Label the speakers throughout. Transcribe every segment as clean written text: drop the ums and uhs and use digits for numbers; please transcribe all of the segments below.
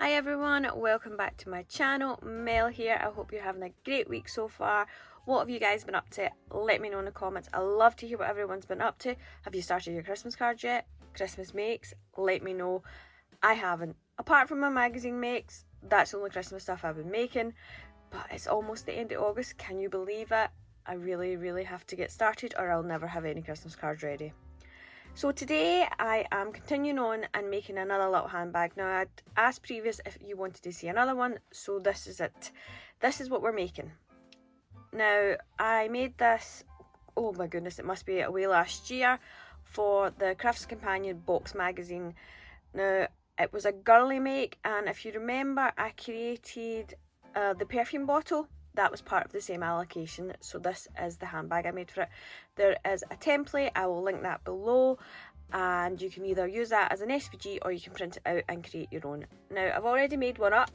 Speaker 1: Hi everyone, welcome back to my channel. Mel here. I hope you're having a great week so far. What have you guys been up to? Let me know in the comments. I love to hear what everyone's been up to. Have you started your Christmas cards yet? Christmas makes? Let me know. I haven't. Apart from my magazine makes, that's the only Christmas stuff I've been making. But it's almost the end of August. Can you believe it? I really have to get started or I'll never have any Christmas cards ready. So today I am continuing on and making another little handbag. Now I'd asked previous if you wanted to see another one, so this is it. This is what we're making. Now I made this, oh my goodness, it must be away last year for the Crafts Companion box magazine. Now it was a girly make, and if you remember I created the perfume bottle. That was part of the same allocation, so this is the handbag I made for it. There is a template, I will link that below, and you can either use that as an SVG or you can print it out and create your own. Now I've already made one up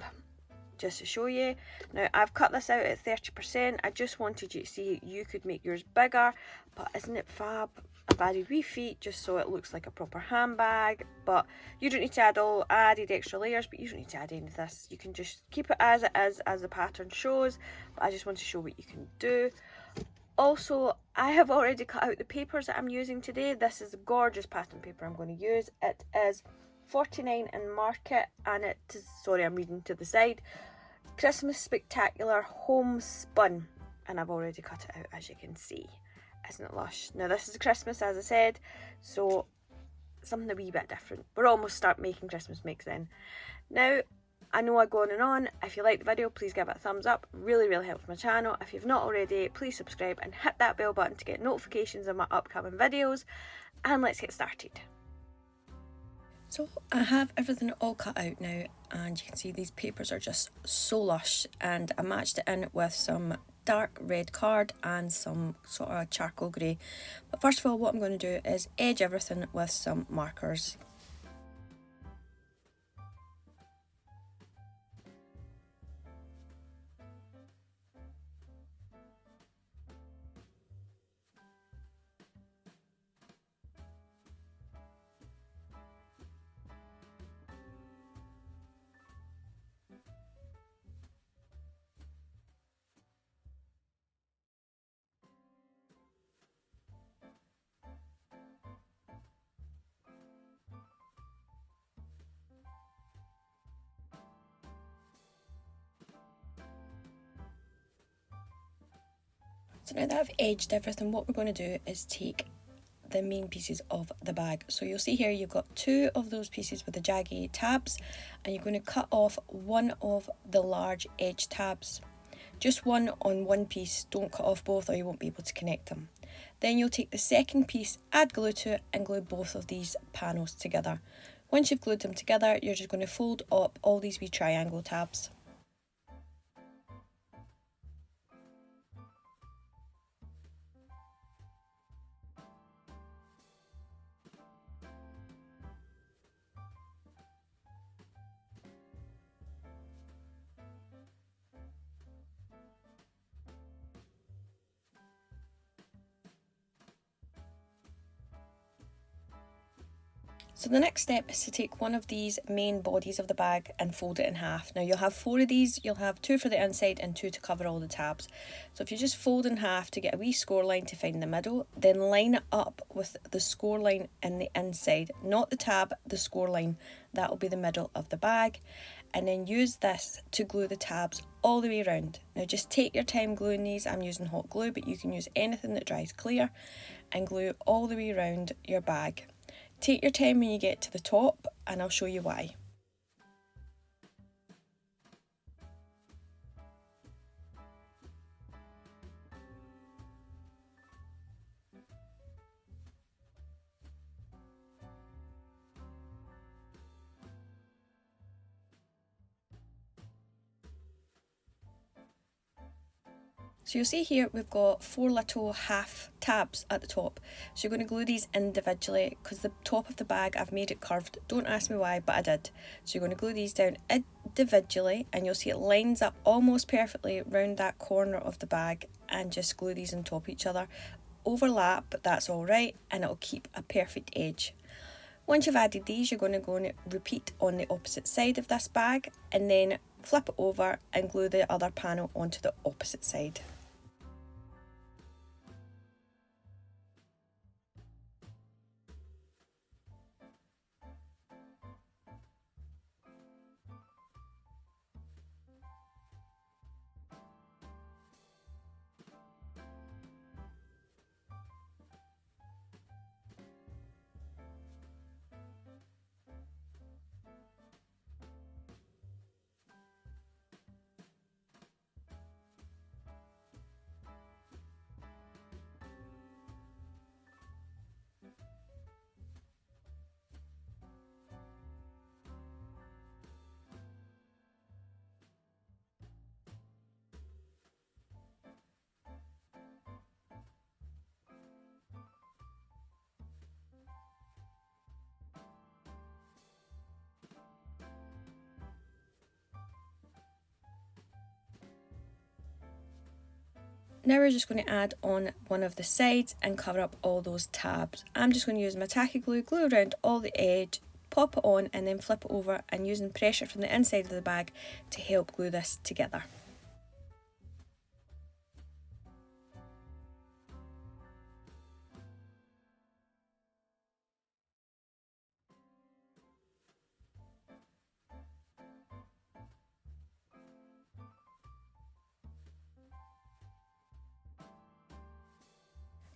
Speaker 1: just to show you. Now I've cut this out at 30%. I just wanted you to see you could make yours bigger, but isn't it fab? I've added wee feet just so it looks like a proper handbag, but you don't need to add added extra layers, but you don't need to add any of this. You can just keep it as it is, as the pattern shows, but I just want to show what you can do. Also, I have already cut out the papers that I'm using today. This is a gorgeous pattern paper I'm going to use. It is 49 in market, and it is, sorry I'm reading to the side, Christmas Spectacular Homespun, and I've already cut it out as you can see. Isn't it lush? Now this is Christmas, as I said, so something a wee bit different. We're almost start making Christmas makes then. Now I know I go on and on. If you like the video, please give it a thumbs up. Really helps my channel. If you've not already, please subscribe and hit that bell button to get notifications of my upcoming videos. And let's get started. So I have everything all cut out now, and you can see these papers are just so lush, and I matched it in with some dark red card and some sort of charcoal grey. But first of all, what I'm going to do is edge everything with some markers. So now that I've edged everything, what we're going to do is take the main pieces of the bag. So you'll see here you've got two of those pieces with the jaggy tabs, and you're going to cut off one of the large edge tabs. Just one on one piece, don't cut off both or you won't be able to connect them. Then you'll take the second piece, add glue to it, and glue both of these panels together. Once you've glued them together, you're just going to fold up all these wee triangle tabs. So the next step is to take one of these main bodies of the bag and fold it in half. Now you'll have 4 of these, you'll have 2 for the inside and 2 to cover all the tabs. So if you just fold in half to get a wee score line to find the middle, then line it up with the score line in the inside, not the tab, the score line. That will be the middle of the bag. And then use this to glue the tabs all the way around. Now just take your time gluing these. I'm using hot glue, but you can use anything that dries clear, and glue all the way around your bag. Take your time when you get to the top, and I'll show you why. So you'll see here we've got 4 little half tabs at the top. So you're going to glue these individually because the top of the bag, I've made it curved. Don't ask me why, but I did. So you're going to glue these down individually, and you'll see it lines up almost perfectly around that corner of the bag, and just glue these on top of each other. Overlap, but that's all right, and it'll keep a perfect edge. Once you've added these, you're going to go and repeat on the opposite side of this bag and then flip it over and glue the other panel onto the opposite side. Now we're just going to add on one of the sides and cover up all those tabs. I'm just going to use my tacky glue, glue around all the edge, pop it on and then flip it over, and using pressure from the inside of the bag to help glue this together.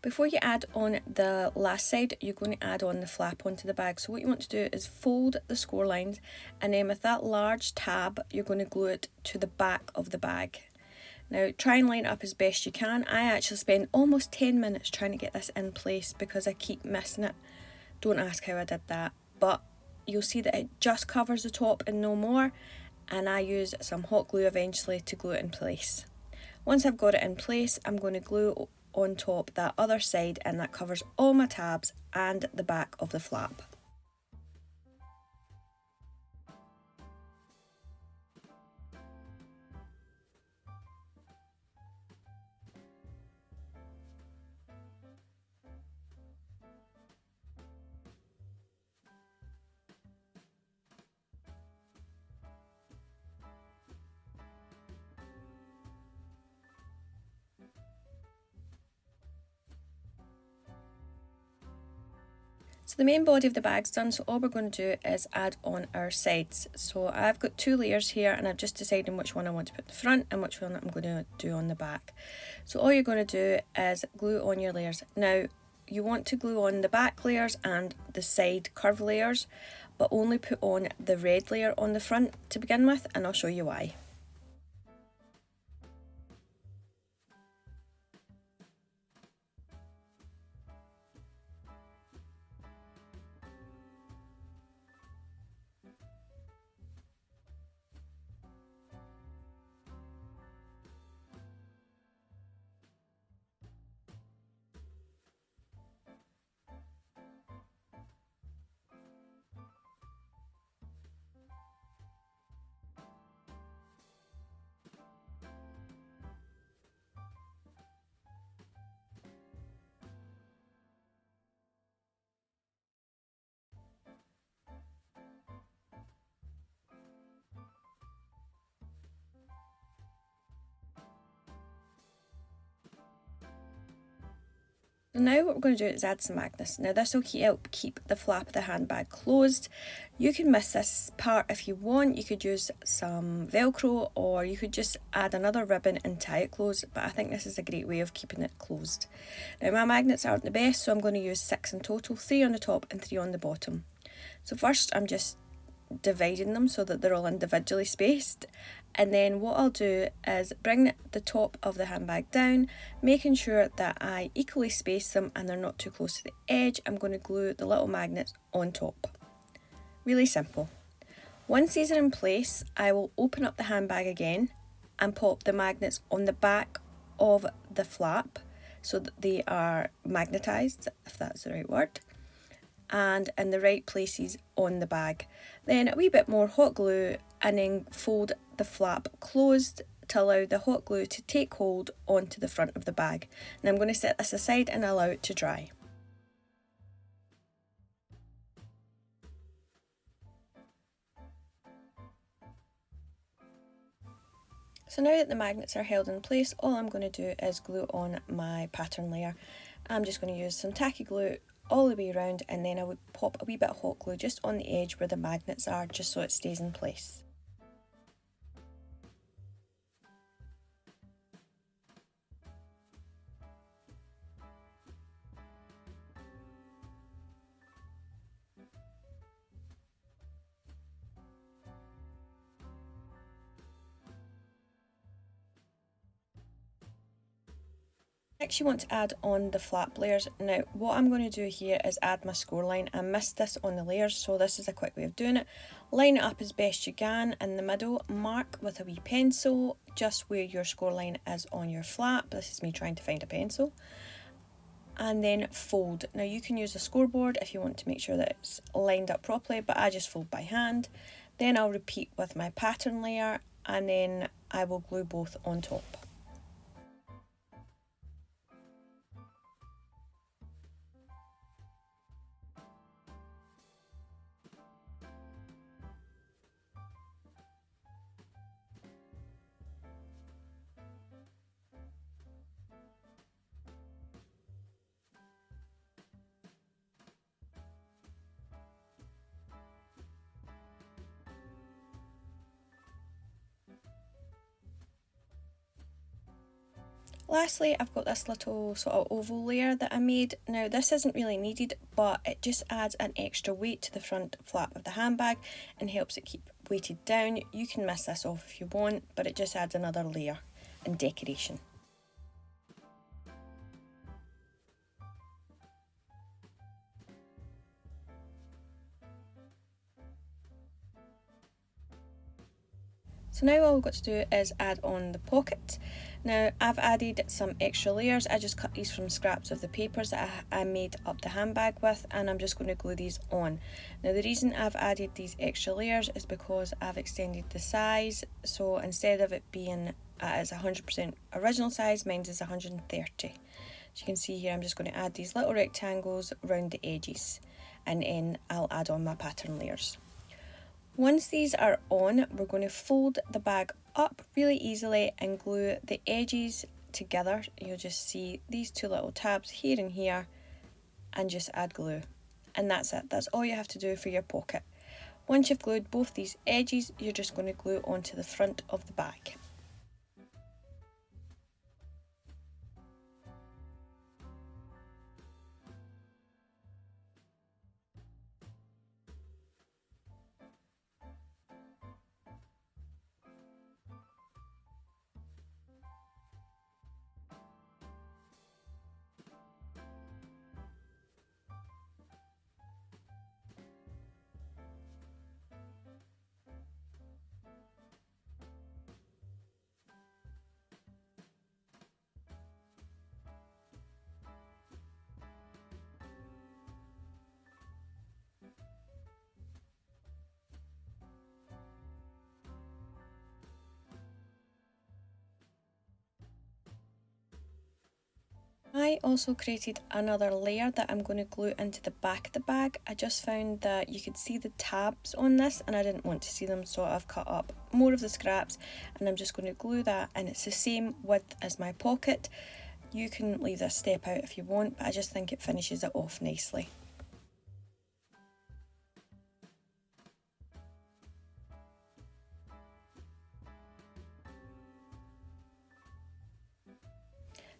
Speaker 1: Before you add on the last side, you're going to add on the flap onto the bag. So what you want to do is fold the score lines, and then with that large tab, you're going to glue it to the back of the bag. Now try and line it up as best you can. I actually spent almost 10 minutes trying to get this in place because I keep missing it. Don't ask how I did that, but you'll see that it just covers the top and no more, and I use some hot glue eventually to glue it in place. Once I've got it in place, I'm going to glue on top that other side, and that covers all my tabs and the back of the flap. So the main body of the bag's done, so all we're going to do is add on our sides. So I've got 2 layers here, and I've just decided which one I want to put in the front and which one I'm going to do on the back. So all you're going to do is glue on your layers. Now you want to glue on the back layers and the side curve layers, but only put on the red layer on the front to begin with, and I'll show you why. So now what we're going to do is add some magnets. Now this will help keep the flap of the handbag closed. You can miss this part if you want. You could use some Velcro, or you could just add another ribbon and tie it closed, but I think this is a great way of keeping it closed. Now my magnets aren't the best, so I'm going to use 6 in total, 3 on the top and 3 on the bottom. So first I'm just dividing them so that they're all individually spaced, and then what I'll do is bring the top of the handbag down, making sure that I equally space them and they're not too close to the edge. I'm going to glue the little magnets on top. Really simple. Once these are in place, I will open up the handbag again and pop the magnets on the back of the flap so that they are magnetised, if that's the right word, and in the right places on the bag. Then a wee bit more hot glue, and then fold the flap closed to allow the hot glue to take hold onto the front of the bag. Now I'm going to set this aside and allow it to dry. So now that the magnets are held in place, all I'm going to do is glue on my pattern layer. I'm just going to use some tacky glue all the way around, and then I would pop a wee bit of hot glue just on the edge where the magnets are, just so it stays in place. Next you want to add on the flap layers. Now what I'm going to do here is add my score line. I missed this on the layers, so this is a quick way of doing it. Line it up as best you can in the middle, mark with a wee pencil just where your score line is on your flap. This is me trying to find a pencil. And then fold. Now you can use a scoreboard if you want to make sure that it's lined up properly, but I just fold by hand. Then I'll repeat with my pattern layer, and then I will glue both on top. Lastly, I've got this little sort of oval layer that I made. Now this isn't really needed, but it just adds an extra weight to the front flap of the handbag and helps it keep weighted down. You can miss this off if you want, but it just adds another layer and decoration. So now all we've got to do is add on the pocket. Now I've added some extra layers. I just cut these from scraps of the papers that I made up the handbag with, and I'm just going to glue these on. Now the reason I've added these extra layers is because I've extended the size, so instead of it being at its 100% original size, mine is 130. As you can see here, I'm just going to add these little rectangles around the edges, and then I'll add on my pattern layers. Once these are on, we're going to fold the bag up really easily and glue the edges together. You'll just see these two little tabs here and here, and just add glue. And that's it. That's all you have to do for your pocket. Once you've glued both these edges, you're just going to glue onto the front of the bag. I also created another layer that I'm going to glue into the back of the bag. I just found that you could see the tabs on this and I didn't want to see them, so I've cut up more of the scraps and I'm just going to glue that, and it's the same width as my pocket. You can leave this step out if you want, but I just think it finishes it off nicely.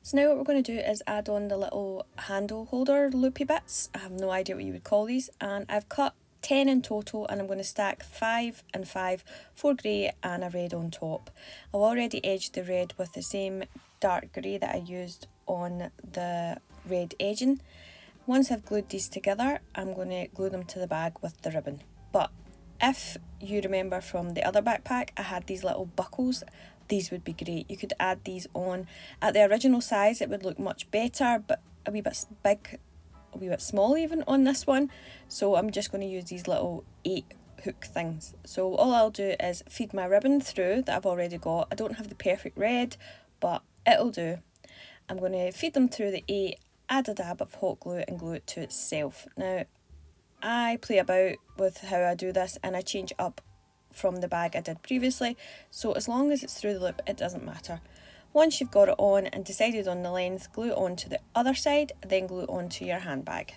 Speaker 1: So now what we're going to do is add on the little handle holder loopy bits. I have no idea what you would call these, and I've cut 10 in total, and I'm going to stack 5 and 5, 4 grey and a red on top. I've already edged the red with the same dark grey that I used on the red edging. Once I've glued these together, I'm going to glue them to the bag with the ribbon. But if you remember from the other backpack, I had these little buckles. These would be great. You could add these on. At the original size, it would look much better, but a wee bit big, a wee bit small even on this one. So I'm just going to use these little 8 hook things. So all I'll do is feed my ribbon through that I've already got. I don't have the perfect red, but it'll do. I'm going to feed them through the 8, add a dab of hot glue and glue it to itself. Now, I play about with how I do this and I change up from the bag I did previously, so as long as it's through the loop it doesn't matter. Once you've got it on and decided on the length, glue it onto the other side, then glue it onto your handbag.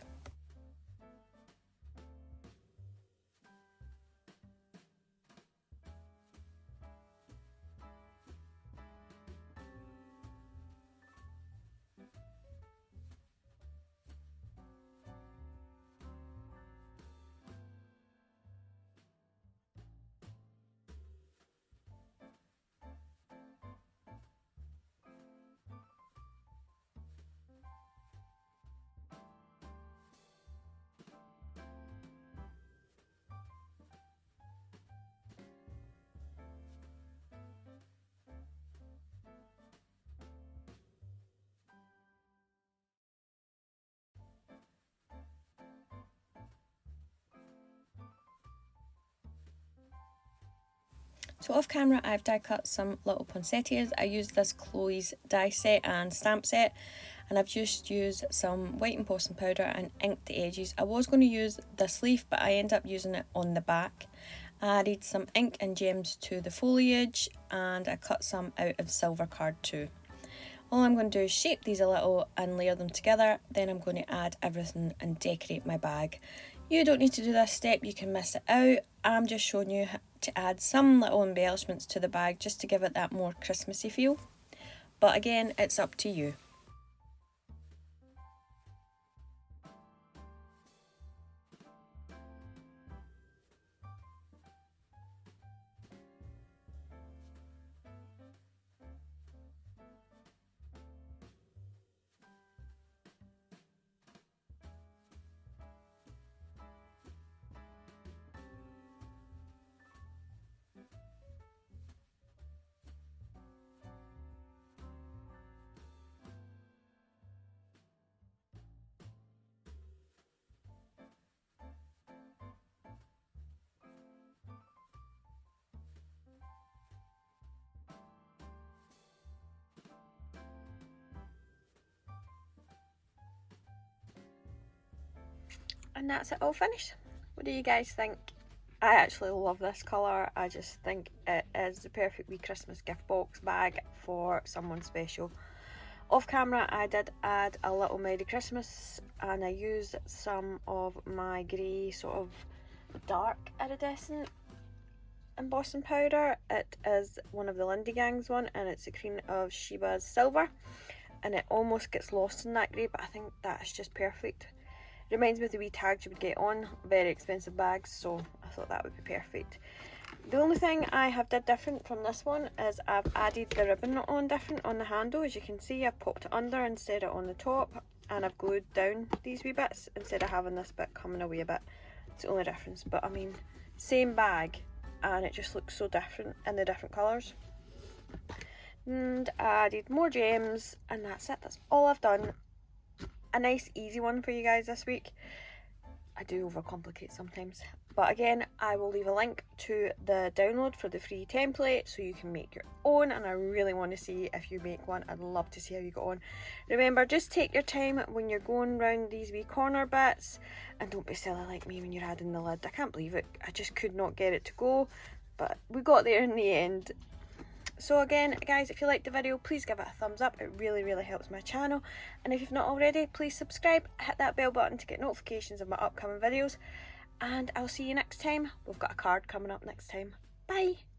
Speaker 1: So off camera I've die cut some little poinsettias. I used this Chloe's die set and stamp set, and I've just used some white embossing powder and inked the edges. I was going to use this leaf but I ended up using it on the back. I added some ink and gems to the foliage and I cut some out of silver card too. All I'm going to do is shape these a little and layer them together, then I'm going to add everything and decorate my bag. You don't need to do this step, you can miss it out. I'm just showing you to add some little embellishments to the bag just to give it that more Christmassy feel. But again, it's up to you. And that's it all finished. What do you guys think? I actually love this colour. I just think it is the perfect wee Christmas gift box bag for someone special. Off camera I did add a little Merry Christmas and I used some of my grey sort of dark iridescent embossing powder. It is one of the Lindy Gang's one and it's a Queen of Sheba's silver, and it almost gets lost in that grey, but I think that's just perfect. Reminds me of the wee tags you would get on very expensive bags, so I thought that would be perfect. The only thing I have did different from this one is I've added the ribbon on different on the handle. As you can see, I've popped it under instead of on the top, and I've glued down these wee bits instead of having this bit coming away a bit. It's the only difference, but I mean, same bag and it just looks so different in the different colours. And I added more gems and that's it, that's all I've done. A nice easy one for you guys this week. I do overcomplicate sometimes, but again I will leave a link to the download for the free template so you can make your own, and I really want to see if you make one. I'd love to see how you go on. Remember, just take your time when you're going around these wee corner bits and don't be silly like me when you're adding the lid. I can't believe it, I just could not get it to go, but we got there in the end. So again guys, if you liked the video, please give it a thumbs up. It really helps my channel, and if you've not already, please subscribe, hit that bell button to get notifications of my upcoming videos, and I'll see you next time. We've got a card coming up next time. Bye.